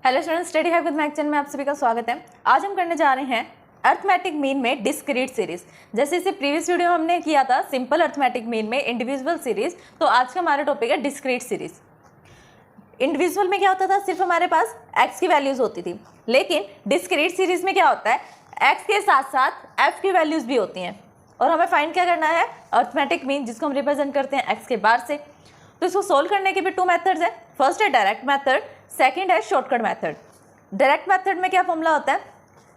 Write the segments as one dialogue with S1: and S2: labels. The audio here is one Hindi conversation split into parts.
S1: Hello students, study hack with Mac channel में आप सभी का स्वागत है। आज हम करने जा रहे हैं अर्थमेटिक मीन में डिस्क्रीट सीरीज। जैसे इसे प्रीवियस वीडियो हमने किया था सिंपल अर्थमेटिक मीन में इंडिविजुअल सीरीज, तो आज का हमारा टॉपिक है डिस्क्रीट सीरीज। इंडिविजुअल में क्या होता था, सिर्फ हमारे पास एक्स की वैल्यूज होती थी, लेकिन डिस्क्रीट सीरीज में क्या होता है, एक्स के साथ साथ एफ की वैल्यूज भी होती हैं और हमें फाइंड क्या करना है, अर्थमेटिक मीन, जिसको हम रिप्रेजेंट करते हैं एक्स के बार से। तो इसको सोल्व करने के भी टू मेथड्स हैं। फर्स्ट है डायरेक्ट मेथड, सेकंड है शॉर्टकट मेथड। डायरेक्ट मेथड में क्या फॉर्मूला होता है,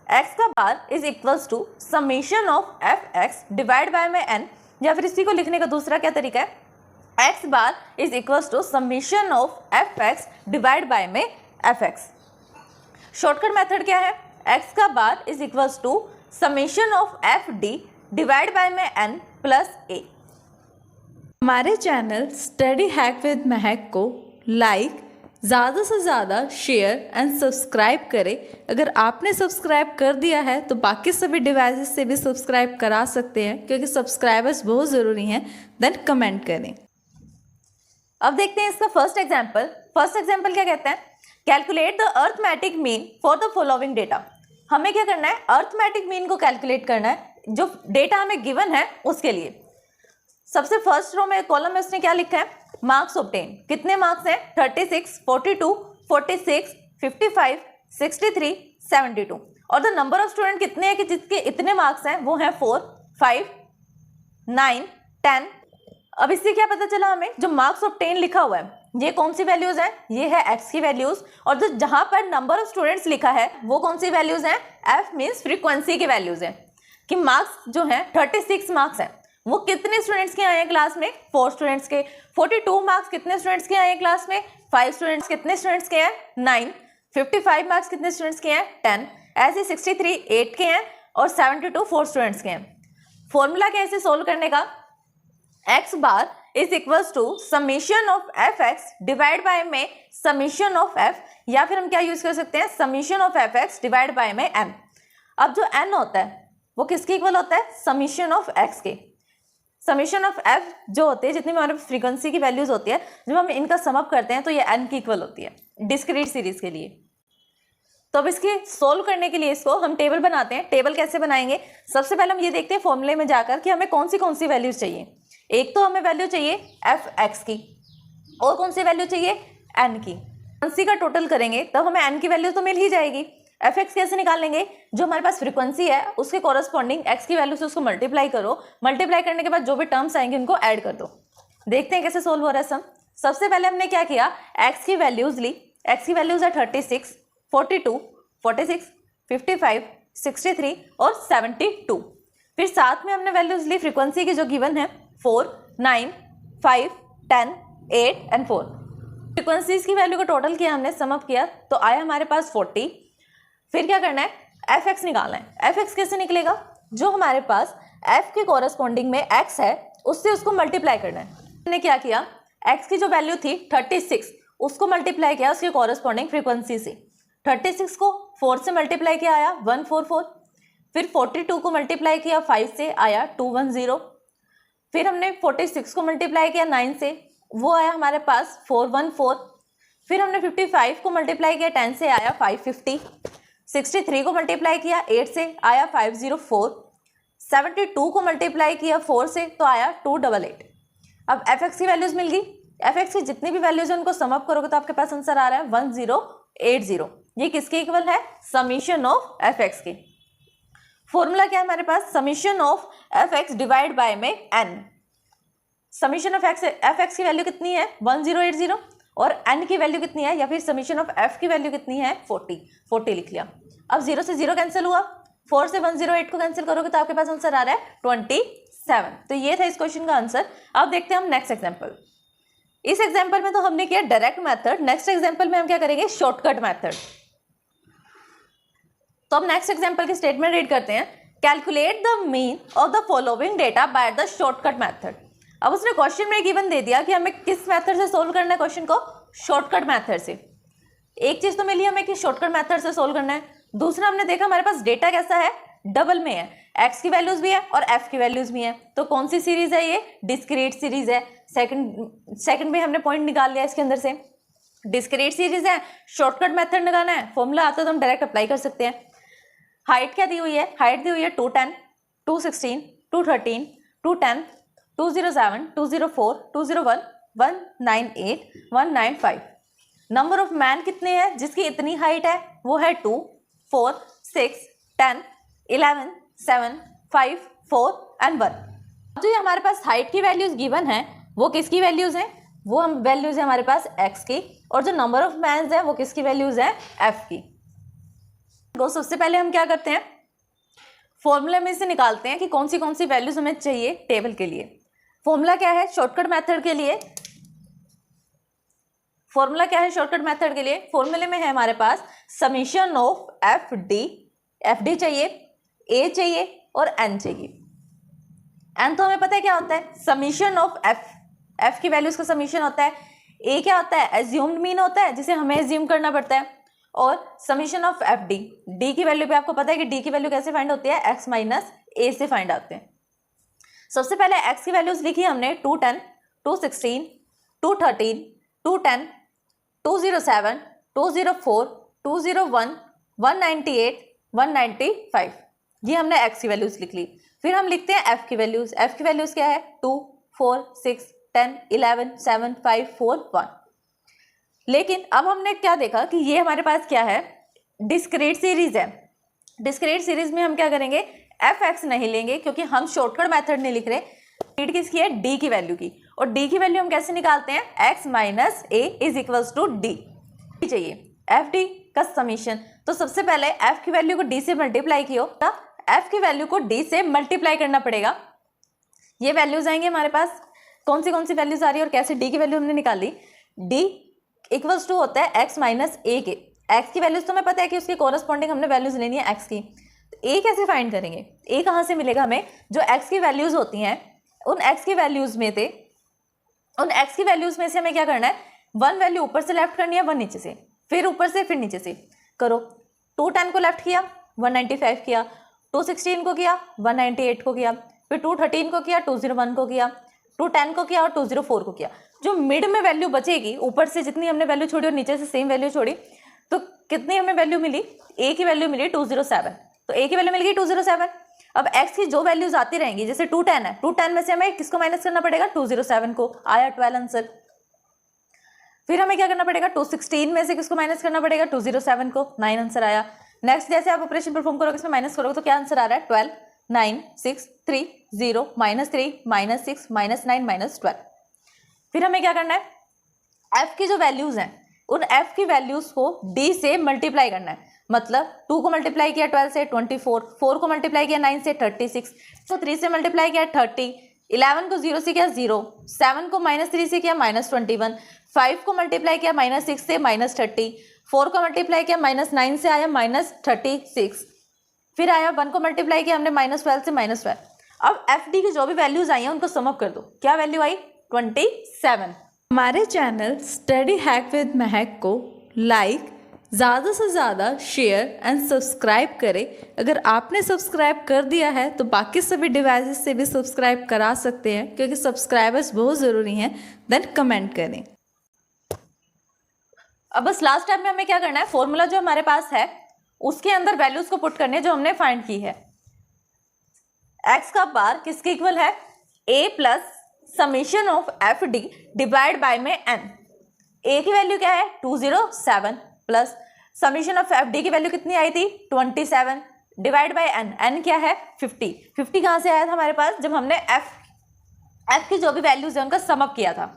S1: एक्स का bar is equals to summation of F x divide by में एन, या फिर इसी को लिखने का दूसरा क्या तरीका है, x bar is equals to summation of F x divide by में एफ एक्स। शॉर्टकट मेथड क्या है, एक्स का bar is equals to summation of F D divide by में एन प्लस ए।
S2: हमारे चैनल स्टडी हैक विद महक को लाइक, ज़्यादा से ज़्यादा शेयर एंड सब्सक्राइब करें। अगर आपने सब्सक्राइब कर दिया है तो बाकी सभी डिवाइसेस से भी सब्सक्राइब करा सकते हैं, क्योंकि सब्सक्राइबर्स बहुत ज़रूरी हैं। देन कमेंट करें।
S1: अब देखते हैं इसका फर्स्ट एग्जाम्पल। फर्स्ट एग्जाम्पल क्या कहते हैं, calculate the arithmetic mean for the following data. हमें क्या करना है, अर्थमेटिक मीन को कैलकुलेट करना है, जो डेटा हमें गिवन है उसके लिए। सबसे फर्स्ट रो में कॉलम में उसने क्या लिखा है, मार्क्स ऑब्टेन। कितने मार्क्स हैं, 36, 42, 46, 55, 63, 72। और द नंबर ऑफ स्टूडेंट कितने हैं कि जिसके इतने मार्क्स हैं, वो हैं 4, 5, 9, 10। अब इससे क्या पता चला हमें, जो मार्क्स ऑब्टेन लिखा हुआ है ये कौन सी वैल्यूज हैं, ये है एक्स की वैल्यूज, और जो जहां पर नंबर ऑफ स्टूडेंट्स लिखा है वो कौन सी वैल्यूज हैं, एफ मीन्स फ्रीक्वेंसी की वैल्यूज हैं। कि मार्क्स जो हैं 36 मार्क्स हैं, वो कितने स्टूडेंट्स के आए हैं क्लास में, 4 स्टूडेंट्स के। 42 मार्क्स कितने स्टूडेंट्स के आए हैं क्लास में, 5 स्टूडेंट्स। कितने स्टूडेंट्स के हैं, 9। 55 मार्क्स कितने स्टूडेंट्स के हैं, 10। ऐसे 63 8 के हैं और 72 4 स्टूडेंट्स के हैं। फॉर्मूला कैसे सोल्व करने का, x bar is equals to summation of F x divide by में समेशन ऑफ एफ, या फिर हम क्या यूज कर सकते हैं, summation of F x divide by में एन। अब जो एन होता है वो किसके इक्वल होता है, समेशन ऑफ एक्स के। समेशन ऑफ एफ जो होते हैं, जितनी भी हमारे फ्रीक्वेंसी की वैल्यूज होती है, जब हम इनका सम अप करते हैं तो ये एन की इक्वल होती है डिस्क्रीट सीरीज के लिए। तो अब इसके सोल्व करने के लिए इसको हम टेबल बनाते हैं। टेबल कैसे बनाएंगे, सबसे पहले हम ये देखते हैं फॉर्मूले में जाकर कि हमें कौन सी वैल्यूज चाहिए। एक तो हमें वैल्यू चाहिए एफ एक्स की, और कौन सी वैल्यू चाहिए, एन की। फ्रीक्वेंसी का टोटल करेंगे तब हमें एन की वैल्यू तो मिल ही जाएगी। एफ एक्स कैसे निकाल लेंगे, जो हमारे पास फ्रीक्वेंसी है उसके कॉरस्पॉन्डिंग एक्स की वैल्यू से उसको मल्टीप्लाई करो। मल्टीप्लाई करने के बाद जो भी टर्म्स आएंगे उनको ऐड कर दो। देखते हैं कैसे सोल्व हो रहा है सम। सबसे पहले हमने क्या किया, एक्स की वैल्यूज ली। एक्स की वैल्यूज है 36, 42, 46, 55, 63 और 72। फिर साथ में हमने वैल्यूज ली फ्रीक्वेंसी की जो गिवन है, 4, 9, 5, 10, 8 एंड 4। फ्रीक्वेंसीज की वैल्यू को टोटल किया हमने, सम अप किया तो आया हमारे पास 40। फिर क्या करना है, एफ एक्स निकालना है। एफ एक्स कैसे निकलेगा, जो हमारे पास एफ के कॉरस्पॉन्डिंग में एक्स है उससे उसको मल्टीप्लाई करना है। हमने क्या किया, एक्स की जो वैल्यू थी 36, उसको मल्टीप्लाई किया उसके कॉरस्पॉन्डिंग फ्रीक्वेंसी से। 36 को 4 से मल्टीप्लाई किया, आया 144। फिर 42 को मल्टीप्लाई किया 5 से, आया 210। फिर हमने 46 को मल्टीप्लाई किया 9 से, वो आया हमारे पास 414। फिर हमने 55 को मल्टीप्लाई किया 10 से, आया 550। 63 को मल्टीप्लाई किया 8 से, आया 504। 72 को मल्टीप्लाई किया 4 से तो आया 288। अब एफ एक्स की वैल्यूज मिल गई। एफ एक्स की जितनी भी वैल्यूज है उनको सम अप करोगे तो आपके पास आंसर आ रहा है 1080। ये किसके इक्वल है, समेशन ऑफ एफ एक्स के। फॉर्मूला क्या है हमारे पास, summation of F x divide by में N. Summation of F X की वैल्यू कितनी है, 1080, और एन की वैल्यू कितनी है, या फिर समेशन ऑफ एफ की वैल्यू कितनी है, 40 लिख लिया। अब 0 से 0 कैंसिल हुआ, 4 से 108 को कैंसिल करोगे तो आपके पास आंसर आ रहा है 27। तो ये था इस क्वेश्चन का आंसर। अब देखते हैं हम नेक्स्ट एग्जांपल। इस एग्जांपल में तो हमने किया डायरेक्ट मेथड, नेक्स्ट एग्जांपल में हम क्या करेंगे, शॉर्टकट मेथड। तो अब नेक्स्ट एग्जांपल की स्टेटमेंट रीड करते हैं, calculate the mean of the following data by the shortcut method. अब उसने क्वेश्चन में गिवन दे दिया कि हमें किस मेथड से सोल्व करना है क्वेश्चन को, शॉर्टकट मेथड से। एक चीज तो मिली हमें कि शॉर्टकट मेथड से सोल्व करना है। दूसरा हमने देखा हमारे पास डेटा कैसा है, डबल में है, एक्स की वैल्यूज भी है और एफ की वैल्यूज भी है। तो कौन सी सीरीज है, ये डिस्क्रीट सीरीज है। सेकंड भी हमने पॉइंट निकाल लिया इसके अंदर से। डिस्क्रीट सीरीज है, शॉर्टकट मेथड लगाना है, फॉर्मूला आता है तो हम डायरेक्ट अप्लाई कर सकते हैं। हाइट क्या दी हुई है, हाइट दी हुई है 210, 216, 213, 210, 207, 204, 201, 198, 195। नंबर ऑफ मैन कितने हैं जिसकी इतनी हाइट है, वो है 2, 4, 6, 10, 11, 7, 5, 4 एंड 1। जो ये हमारे पास हाइट की वैल्यूज गिवन है वो किसकी वैल्यूज हैं, वो हम वैल्यूज है हमारे पास x की, और जो नंबर ऑफ मैन है वो किसकी वैल्यूज है f की। तो सबसे पहले हम क्या करते हैं, फॉर्मूले में से निकालते हैं कि कौन सी वैल्यूज हमें चाहिए टेबल के लिए। फॉर्मूला क्या है शॉर्टकट मेथड के लिए, फॉर्मूला क्या है शॉर्टकट मेथड के लिए, फॉर्मूले में है हमारे पास समीशन ऑफ एफ डी चाहिए, ए चाहिए और एन चाहिए। एन तो हमें पता है क्या होता है, समीशन ऑफ एफ की वैल्यूज का समीशन होता है। ए क्या होता है, एज्यूम्ड मीन होता है जिसे हमें एज्यूम करना पड़ता है। और समीशन ऑफ एफ डी की वैल्यू भी आपको पता है कि डी की वैल्यू कैसे फाइंड होती है, एक्स माइनस ए से फाइंड आते हैं। सबसे पहले एक्स की वैल्यूज लिखी हमने 210, 216, 213, 210, 207, 204, 201, 198, 195, ये हमने एक्स की वैल्यूज लिख ली। फिर हम लिखते हैं एफ की वैल्यूज। एफ की वैल्यूज क्या है, 2, 4, 6, 10, 11, 7, 5, 4, 1। लेकिन अब हमने क्या देखा कि ये हमारे पास क्या है, डिस्क्रीट सीरीज है। डिस्क्रीट सीरीज में हम क्या करेंगे, एफ एक्स नहीं लेंगे क्योंकि हम शॉर्टकट मेथड नहीं लिख रहे। नीड किसकी है, डी की वैल्यू की, और डी की वैल्यू हम कैसे निकालते हैं, x minus a is equals to d चाहिए, एफ डी का समीशन। तो सबसे पहले एफ की वैल्यू को डी से मल्टीप्लाई किया, एफ की वैल्यू को डी से मल्टीप्लाई करना पड़ेगा। ये वैल्यूज आएंगे हमारे पास, कौन सी वैल्यूज आ रही है और कैसे डी की वैल्यू हमने निकाली। डी इक्वल्स टू होता है एक्स माइनस ए के, एक्स की वैल्यूज तो हमें पता है कि उसकी कॉरस्पॉन्डिंग हमने वैल्यूज लेनी है एक्स की। ए कैसे फाइंड करेंगे, ए कहाँ से मिलेगा हमें, जो एक्स की वैल्यूज होती हैं उन एक्स की वैल्यूज में से हमें क्या करना है, 1 वैल्यू ऊपर से लेफ्ट करनी है, 1 नीचे से, फिर ऊपर से फिर नीचे से करो। 210 को लेफ्ट किया, 195 किया, 216 को किया, 198 को किया, फिर 213 को किया, 201 को किया, 210 को किया और 204 को किया। जो मिड में वैल्यू बचेगी, ऊपर से जितनी हमने वैल्यू छोड़ी और नीचे से सेम वैल्यू छोड़ी, तो कितनी हमें वैल्यू मिली, ए की वैल्यू मिली 207। तो ए की वैल्यू मिल गई 207। अब एक्स की जो वैल्यूज आती रहेंगी, जैसे 210 है, 210 में से हमें किसको माइनस करना पड़ेगा, 207 को, आया 12 आंसर। फिर हमें क्या करना पड़ेगा, 216 में से किसको माइनस करना पड़ेगा, 207 को, 9 आंसर आया। नेक्स्ट जैसे आप ऑपरेशन परफॉर्म करोगे, इसमें माइनस करोगे तो क्या आंसर आ रहा है, 12, 9, 6, 3, 0, -3, -6, -9, -12। फिर हमें क्या करना है, एफ की जो वैल्यूज हैं उन एफ की वैल्यूज को डी से मल्टीप्लाई करना है। मतलब 2 को मल्टीप्लाई किया 12 से 24, 4 को मल्टीप्लाई किया 9 से 36, तो 3 से मल्टीप्लाई किया 30, 11 को 0 से किया 0, 7 को -3 से किया -21, 5 को मल्टीप्लाई किया -6 से -30, 4 को मल्टीप्लाई किया -9 से आया -36, फिर आया 1 को मल्टीप्लाई किया हमने -12 से -12। अब एफ डी की जो भी वैल्यूज आई हैं उनको सम अप कर दो, क्या वैल्यू आई, 27।
S2: हमारे चैनल स्टडी हैक विद महक को लाइक, ज़्यादा से ज़्यादा शेयर एंड सब्सक्राइब करें। अगर आपने सब्सक्राइब कर दिया है तो बाकी सभी डिवाइसेस से भी सब्सक्राइब करा सकते हैं, क्योंकि सब्सक्राइबर्स बहुत ज़रूरी हैं। देन कमेंट करें।
S1: अब बस लास्ट टाइम में हमें क्या करना है, फॉर्मूला जो हमारे पास है उसके अंदर वैल्यूज को पुट करने जो हमने फाइंड की है। एक्स का बार किसके इक्वल है, A plus summation of F D divide by में एन। ए की वैल्यू क्या है, 207 plus summation of F D की वैल्यू कितनी आई थी, 27 डिवाइड बाय एन। एन क्या है, 50। 50 कहाँ से आया था हमारे पास, जब हमने एफ की जो भी वैल्यूज है उनका सम अप किया था।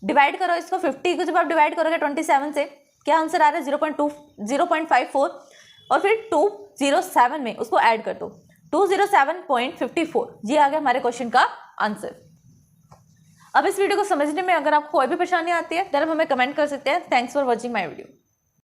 S1: डिवाइड करो इसको, 50 को जब आप डिवाइड करोगे 27 से, क्या आंसर आ रहा है, 0.54, और फिर 207 में उसको ऐड कर दो, 207.54, ये आ गया हमारे क्वेश्चन का आंसर। अब इस वीडियो को समझने में अगर आपको कोई भी परेशानी आती है तो आप हमें कमेंट कर सकते हैं। Thanks for watching my video.